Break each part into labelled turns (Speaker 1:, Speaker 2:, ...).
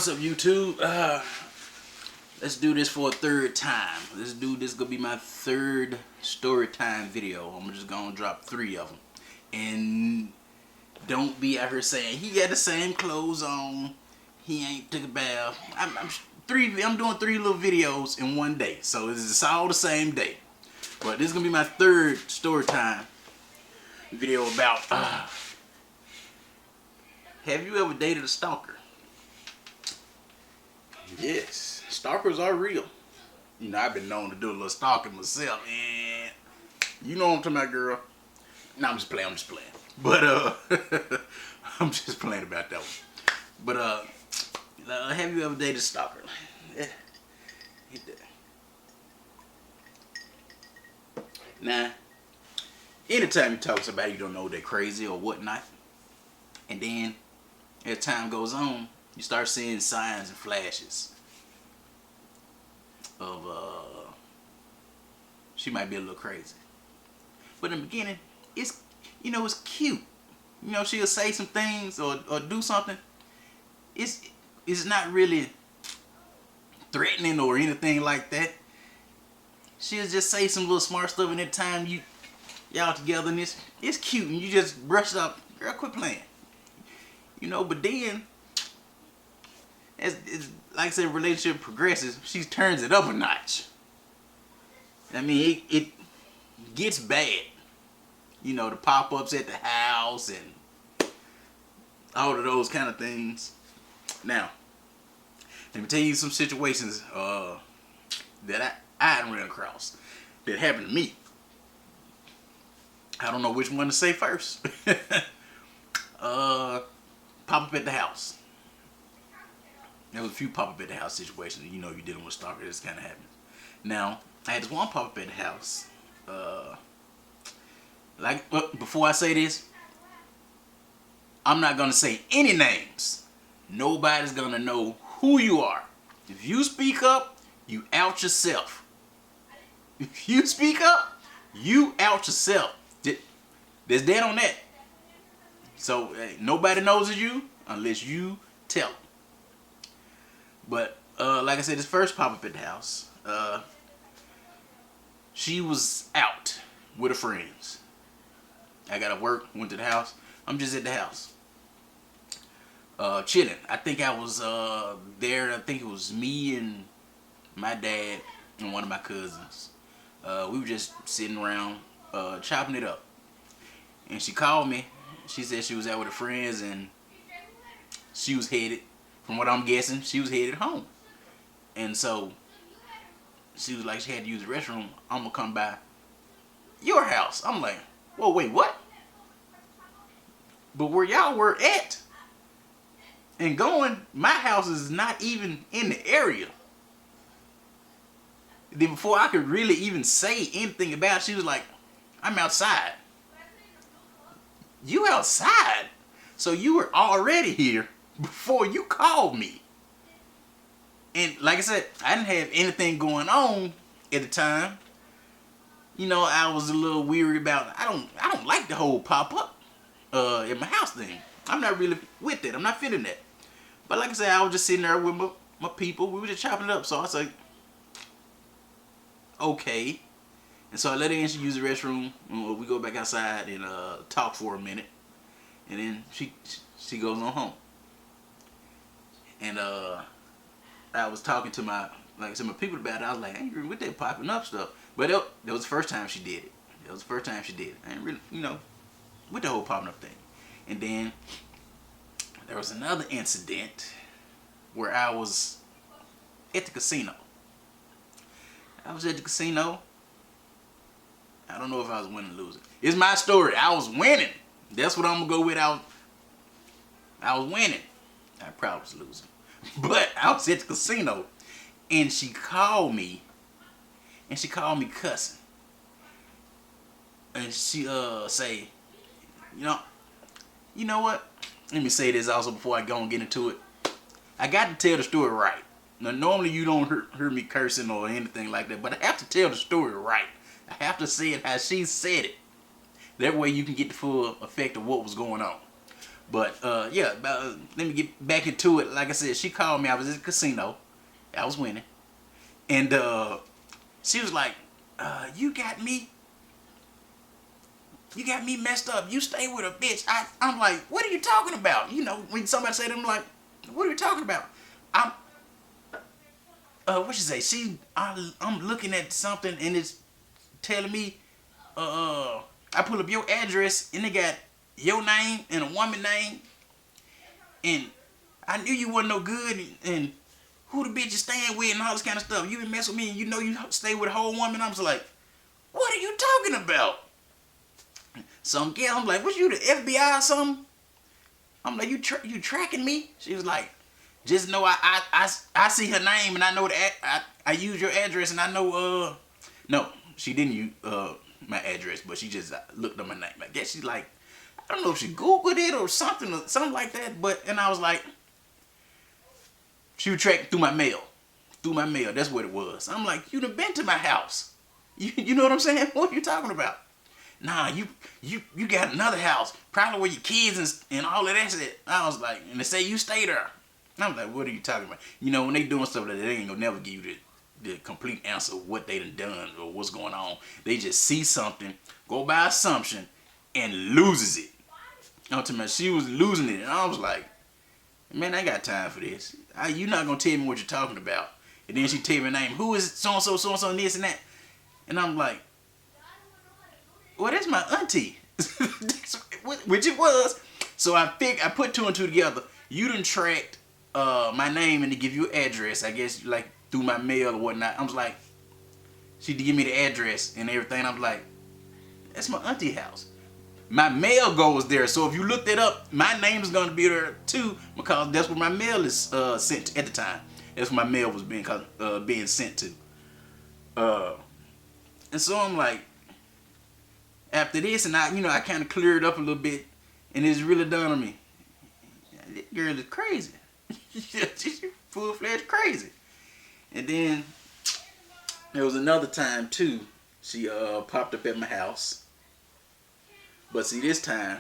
Speaker 1: What's up, YouTube? Let's do this for a third time. This gonna be my third story time video. I'm just gonna drop 3 of them. And don't be out here saying he got the same clothes on, he ain't took a bath. I'm doing 3 little videos in one day, so it's all the same day. But this is gonna be my third story time video about have you ever dated a stalker? Yes, stalkers are real. You know, I've been known to do a little stalking myself, and you know what I'm talking about, girl. No, I'm just playing. But I'm just playing about that one. But have you ever dated a stalker? Yeah. Hit that. Now, anytime you talk to somebody, you don't know they're crazy or whatnot, and then as time goes on, you start seeing signs and flashes of she might be a little crazy. But in the beginning, it's cute. You know, she'll say some things or do something. It's not really threatening or anything like that. She'll just say some little smart stuff, and at the time y'all together, and it's cute, and you just brush it up. Girl, quit playing. You know, but then as like I said, relationship progresses, she turns it up a notch. I mean, it gets bad. You know, the pop-ups at the house and all of those kind of things. Now, let me tell you some situations that I hadn't run across that happened to me. I don't know which one to say first. Pop-up at the house. There was a few pop-up at the house situations. You know, you're dealing with a stalker, this kind of happens. Now, I had this one pop-up at the house. Before I say this, I'm not gonna say any names. Nobody's gonna know who you are. If you speak up, you out yourself. If you speak up, you out yourself. There's dead on that. So nobody knows it's you unless you tell them. But like I said, this first pop-up at the house, she was out with her friends. I got to work, went to the house. I'm just at the house, chilling. I think I was there. I think it was me and my dad and one of my cousins. We were just sitting around chopping it up. And she called me. She said she was out with her friends and she was headed, from what I'm guessing, she was headed home. And so she was like, she had to use the restroom. I'm gonna come by your house. I'm like, whoa, wait, what? But where y'all were at and going, my house is not even in the area. Then before I could really even say anything about it, she was like, I'm outside. You outside? So you were already here before you called me. And like I said, I didn't have anything going on at the time. You know, I was a little weary about, I don't like the whole pop-up at my house thing. I'm not really with it. I'm not feeling that. But like I said, I was just sitting there with my people. We were just chopping it up. So I was like, okay. And so I let her in, she used the restroom. We go back outside and talk for a minute. And then she goes on home. And I was talking to my people about it. I was like, I ain't really with that popping up stuff. But that was the first time she did it. That was the first time she did it. I ain't really, with the whole popping up thing. And then there was another incident where I was at the casino. I was at the casino. I don't know if I was winning or losing. It's my story. I was winning. That's what I'm gonna go with. I was winning. I probably was losing. But I was at the casino and she called me cussing. And she say, you know what? Let me say this also before I go and get into it. I got to tell the story right. Now normally you don't hear me cursing or anything like that, but I have to tell the story right. I have to say it how she said it. That way you can get the full effect of what was going on. But yeah, let me get back into it. Like I said, she called me. I was at the casino. I was winning, and she was like, "You got me. You got me messed up. You stay with a bitch." I'm like, "What are you talking about?" You know, when somebody say to them like, "What are you talking about?" I'm what you say? I'm looking at something and it's telling me, I pull up your address and it got your name and a woman name, and I knew you wasn't no good, and who the bitch you staying with and all this kind of stuff. You been mess with me and you know you stay with a whole woman. I was like, what are you talking about? Some girl, I'm like, what you the FBI or something? I'm like, you tracking me? She was like, just know I see her name and I know I use your address and I know no, she didn't use my address, but she just looked up my name. I guess she's like, I don't know if she Googled it or something like that. But and I was like, she was tracking through my mail. Through my mail, that's what it was. I'm like, you done been to my house. You know what I'm saying? What are you talking about? Nah, you got another house, probably where your kids and all of that shit. I was like, and they say you stay there. And I'm like, what are you talking about? You know, when they doing stuff like that, they ain't gonna never give you the complete answer of what they done or what's going on. They just see something, go by assumption, and loses it. I'm talking about she was losing it, and I was like, man, I ain't got time for this. You not gonna tell me what you're talking about. And then she tell me her name. Who is so and so, and this and that. And I'm like, well, that's my auntie. Which it was. So I put two and two together. You done tracked my name and to give you an address, I guess, like through my mail or whatnot. I was like, she did give me the address and everything. I was like, that's my auntie house. My mail goes there, so if you look that up, my name is going to be there too, because that's where my mail is sent to at the time. That's where my mail was being sent to. And so I'm like, after this, and I kind of cleared up a little bit, and it's really done on me. This girl is crazy. She's full-fledged crazy. And then there was another time too. She popped up at my house. But see, this time,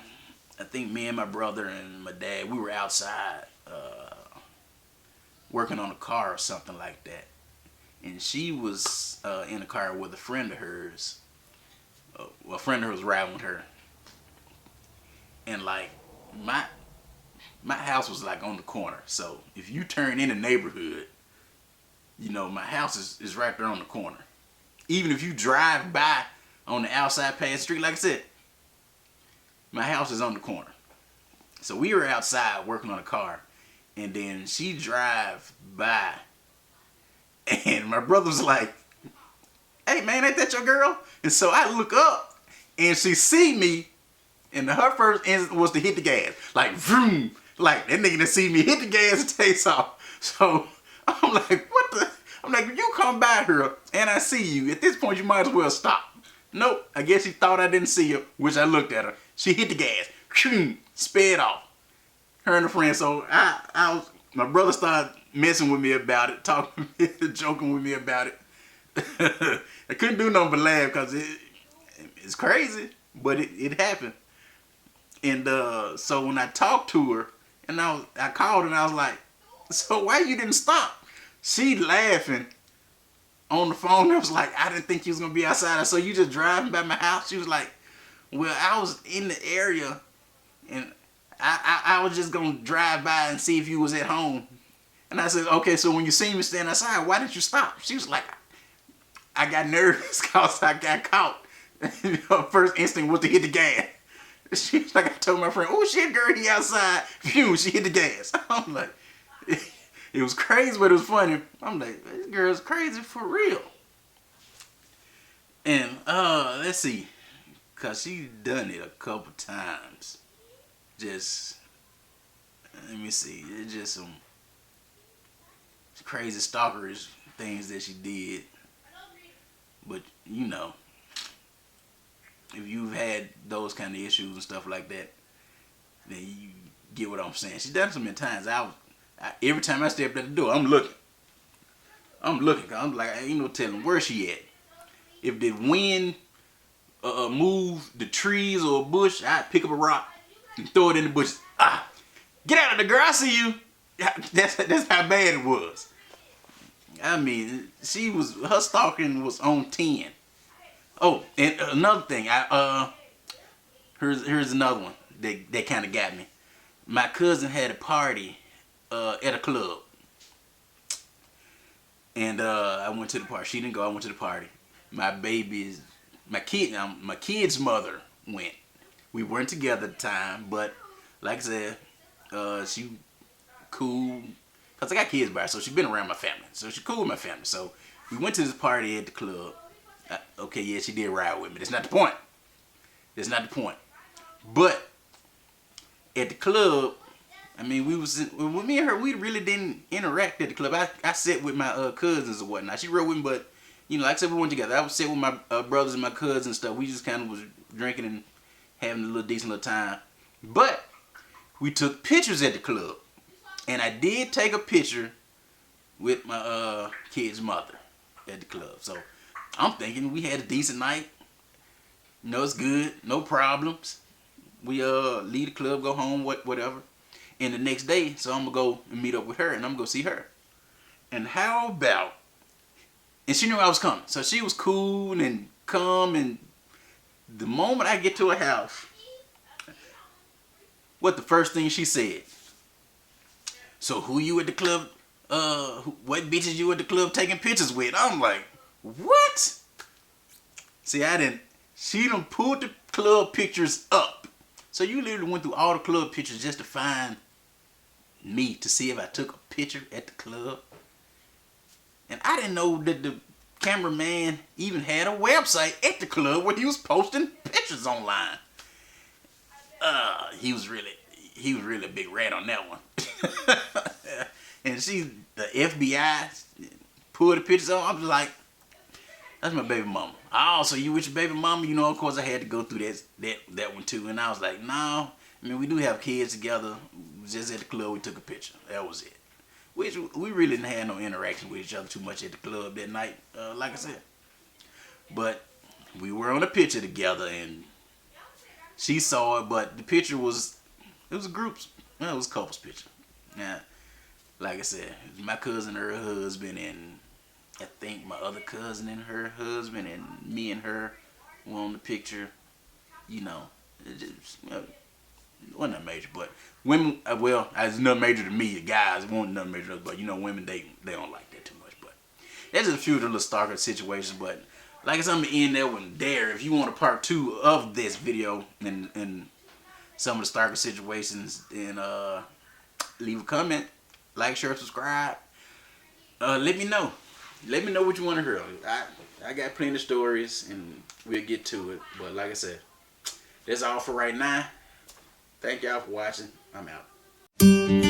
Speaker 1: I think me and my brother and my dad, we were outside working on a car or something like that. And she was in a car with a friend of hers. A friend of hers was riding with her. And like, my house was like on the corner. So if you turn in the neighborhood, my house is right there on the corner. Even if you drive by on the outside past the street, like I said, my house is on the corner. So we were outside working on a car, and then she drive by, and my brother's like, hey man, ain't that your girl? And so I look up, and she see me, and her first instinct was to hit the gas. Like, vroom. Like, that nigga that see me hit the gas and takes off. So I'm like, what the? I'm like, you come by here, and I see you. At this point, you might as well stop. Nope, I guess she thought I didn't see her, which I looked at her. She hit the gas, sped off. Her and a friend. So my brother started messing with me about it, talking, joking with me about it. I couldn't do nothing but laugh because it's crazy, but it happened. And so when I talked to her, and I called her and I was like, so why you didn't stop? She laughing on the phone. I was like, I didn't think you was going to be outside. So you just driving by my house? She was like, well, I was in the area, and I was just going to drive by and see if you was at home. And I said, okay, so when you see me standing outside, why didn't you stop? She was like, I got nervous because I got caught. Her first instinct was to hit the gas. She was like, I told my friend, oh shit, girl, he outside. Phew, she hit the gas. I'm like, it was crazy, but it was funny. I'm like, this girl's crazy for real. And let's see. Cause she done it a couple times. Just, let me see. It's just some crazy stalkerish things that she did. But if you've had those kind of issues and stuff like that, then you get what I'm saying. She's done it so many times. Every time I step at the door, I'm looking. Cause I'm like, I ain't no telling where she at. If the wind move the trees or a bush, I'd pick up a rock and throw it in the bushes. Get out of the girl, I see you. That's how bad it was. I mean, her stalking was on 10. Oh, and another thing, here's another one that kind of got me. My cousin had a party at a club, and I went to the party. She didn't go. I went to the party. My kid's mother went. We weren't together at the time, but like I said, she cool. Cause I got kids by her, so she's been around my family. So she cool with my family. So we went to this party at the club. Okay, yeah, she did ride with me. That's not the point. That's not the point. But at the club, I mean, with me and her, we really didn't interact at the club. I sat with my cousins or whatnot. She rode with me, but you know, like I said, we went together. I was sitting with my brothers and my cousins and stuff. We just kind of was drinking and having a little decent little time. But we took pictures at the club. And I did take a picture with my kid's mother at the club. So I'm thinking we had a decent night. You know, it's good, no problems. We leave the club, go home, whatever. And the next day, so I'm gonna go and meet up with her, and I'm gonna go see her. And how about? And she knew I was coming, so she was cool and calm. And the moment I get to her house, what the first thing she said? So who you at the club? What bitches you at the club taking pictures with? I'm like, what? See, she done pulled the club pictures up. So you literally went through all the club pictures just to find me to see if I took a picture at the club. And I didn't know that the cameraman even had a website at the club where he was posting pictures online. He was really a big rat on that one. And the FBI pulled the pictures on. I'm just like, that's my baby mama. Oh, so you with your baby mama? You know, of course I had to go through that one too. And I was like, no. I mean, we do have kids together. Just at the club, we took a picture. That was it. Which we really didn't have no interaction with each other too much at the club that night, like I said. But we were on a picture together, and she saw it. But the picture was a group's. Well, it was a couple's picture. Yeah, like I said, it was my cousin and her husband, and I think my other cousin and her husband, and me and her were on the picture. You know, it just, it wasn't that major, but women, well, it's nothing major to me. The guys wasn't nothing major, but you know, women they don't like that too much. But that's just a few of the little stalker situations. But like I said, I'm gonna end that one there. If you want a part 2 of this video and some of the stalker situations, then leave a comment, like, share, subscribe. Let me know. Let me know what you want to hear. I got plenty of stories, and we'll get to it. But like I said, that's all for right now. Thank y'all for watching. I'm out.